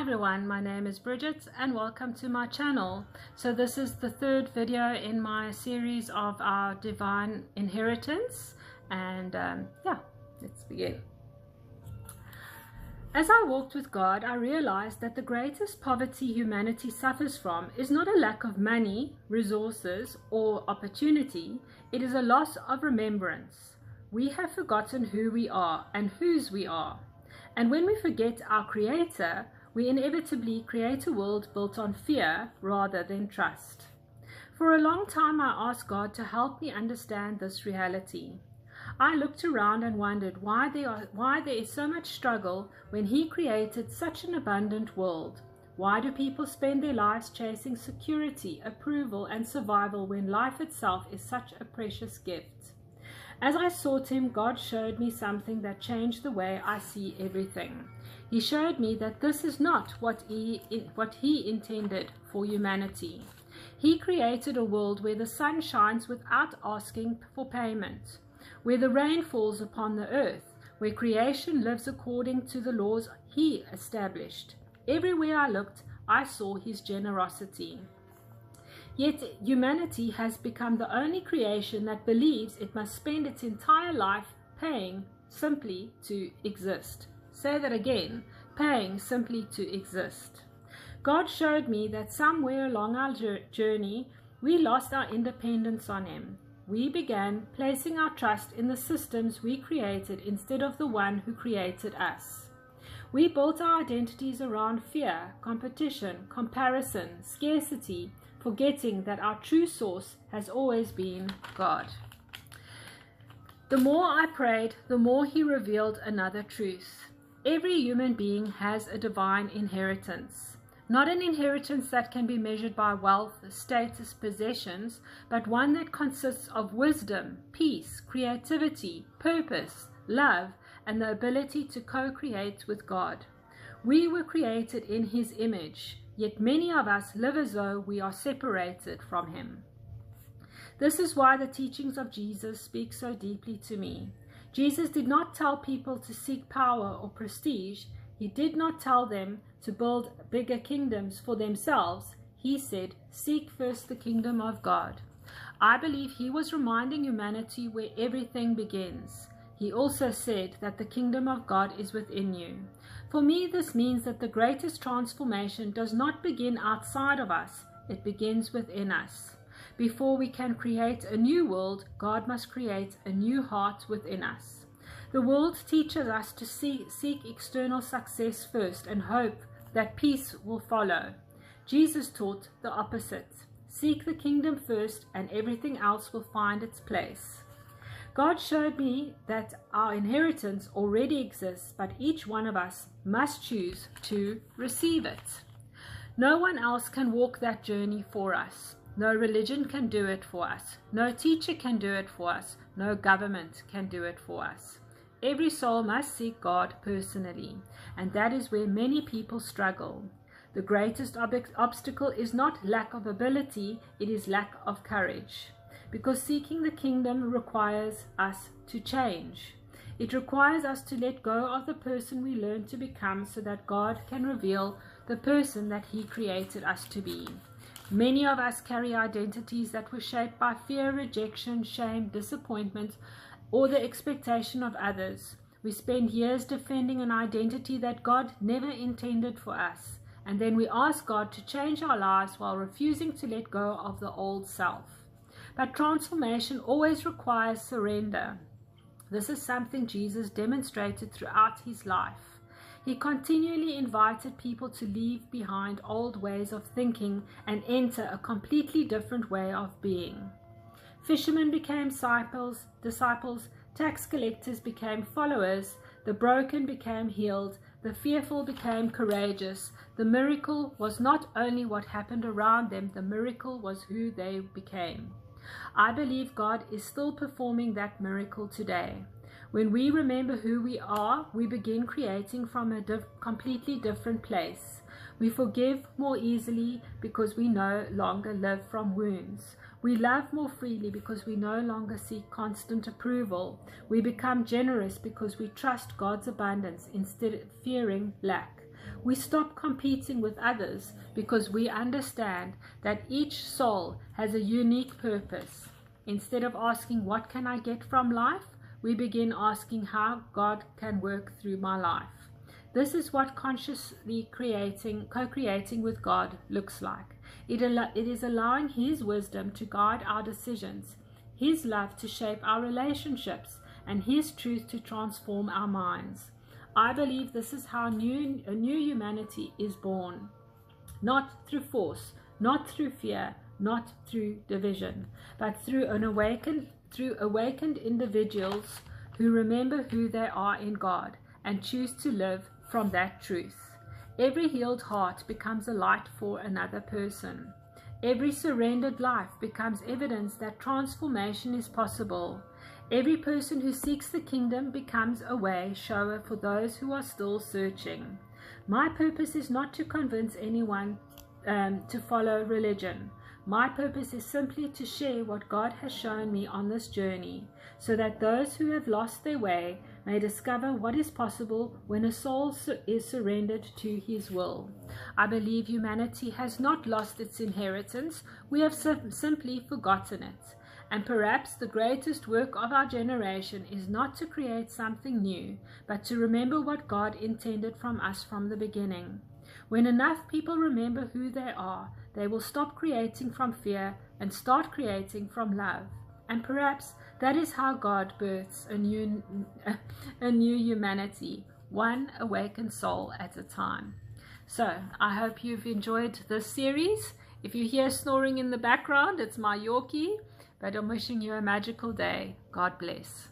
Hi everyone, my name is Bridget and welcome to my channel. So this is the third video in my series of our divine inheritance, and let's begin. As I walked with God, I realized that the greatest poverty humanity suffers from is not a lack of money, resources, or opportunity. It is a loss of remembrance. We have forgotten who we are and whose we are. And when we forget our Creator, we inevitably create a world built on fear rather than trust. For a long time, I asked God to help me understand this reality. I looked around and wondered why there is so much struggle when He created such an abundant world. Why do people spend their lives chasing security, approval, and survival when life itself is such a precious gift? As I sought Him, God showed me something that changed the way I see everything. He showed me that this is not what He intended for humanity. He created a world where the sun shines without asking for payment, where the rain falls upon the earth, where creation lives according to the laws He established. Everywhere I looked, I saw His generosity. Yet humanity has become the only creation that believes it must spend its entire life paying simply to exist. Say that again, paying simply to exist. God showed me that somewhere along our journey, we lost our independence on Him. We began placing our trust in the systems we created instead of the one who created us. We built our identities around fear, competition, comparison, scarcity, forgetting that our true source has always been God. The more I prayed, the more He revealed another truth. Every human being has a divine inheritance. Not an inheritance that can be measured by wealth, status, possessions, but one that consists of wisdom, peace, creativity, purpose, love, and the ability to co-create with God. We were created in His image, yet many of us live as though we are separated from Him. This is why the teachings of Jesus speak so deeply to me. Jesus did not tell people to seek power or prestige. He did not tell them to build bigger kingdoms for themselves. He said, seek first the kingdom of God. I believe He was reminding humanity where everything begins. He also said that the kingdom of God is within you. For me, this means that the greatest transformation does not begin outside of us. It begins within us. Before we can create a new world, God must create a new heart within us. The world teaches us to seek external success first and hope that peace will follow. Jesus taught the opposite. Seek the kingdom first and everything else will find its place. God showed me that our inheritance already exists, but each one of us must choose to receive it. No one else can walk that journey for us. No religion can do it for us. No teacher can do it for us. No government can do it for us. Every soul must seek God personally, and that is where many people struggle. The greatest obstacle is not lack of ability, it is lack of courage. Because seeking the kingdom requires us to change. It requires us to let go of the person we learn to become so that God can reveal the person that He created us to be. Many of us carry identities that were shaped by fear, rejection, shame, disappointment, or the expectation of others. We spend years defending an identity that God never intended for us, and then we ask God to change our lives while refusing to let go of the old self. But transformation always requires surrender. This is something Jesus demonstrated throughout His life. He continually invited people to leave behind old ways of thinking and enter a completely different way of being. Fishermen became disciples, tax collectors became followers, the broken became healed, the fearful became courageous. The miracle was not only what happened around them, the miracle was who they became. I believe God is still performing that miracle today. When we remember who we are, we begin creating from a completely different place. We forgive more easily because we no longer live from wounds. We love more freely because we no longer seek constant approval. We become generous because we trust God's abundance instead of fearing lack. We stop competing with others because we understand that each soul has a unique purpose. Instead of asking, what can I get from life? We begin asking how God can work through my life. This is what consciously co-creating with God looks like. It is allowing His wisdom to guide our decisions, His love to shape our relationships, and His truth to transform our minds. I believe this is how a new humanity is born. Not through force, not through fear, not through division, but through awakened individuals who remember who they are in God and choose to live from that truth. Every healed heart becomes a light for another person. Every surrendered life becomes evidence that transformation is possible. Every person who seeks the kingdom becomes a way shower for those who are still searching. My purpose is not to convince anyone to follow religion. My purpose is simply to share what God has shown me on this journey, so that those who have lost their way may discover what is possible when a soul is surrendered to His will. I believe humanity has not lost its inheritance. We have simply forgotten it. And perhaps the greatest work of our generation is not to create something new, but to remember what God intended from us from the beginning. When enough people remember who they are, they will stop creating from fear and start creating from love. And perhaps that is how God births a new humanity, one awakened soul at a time. So I hope you've enjoyed this series. If you hear snoring in the background, it's my Yorkie. But I'm wishing you a magical day. God bless.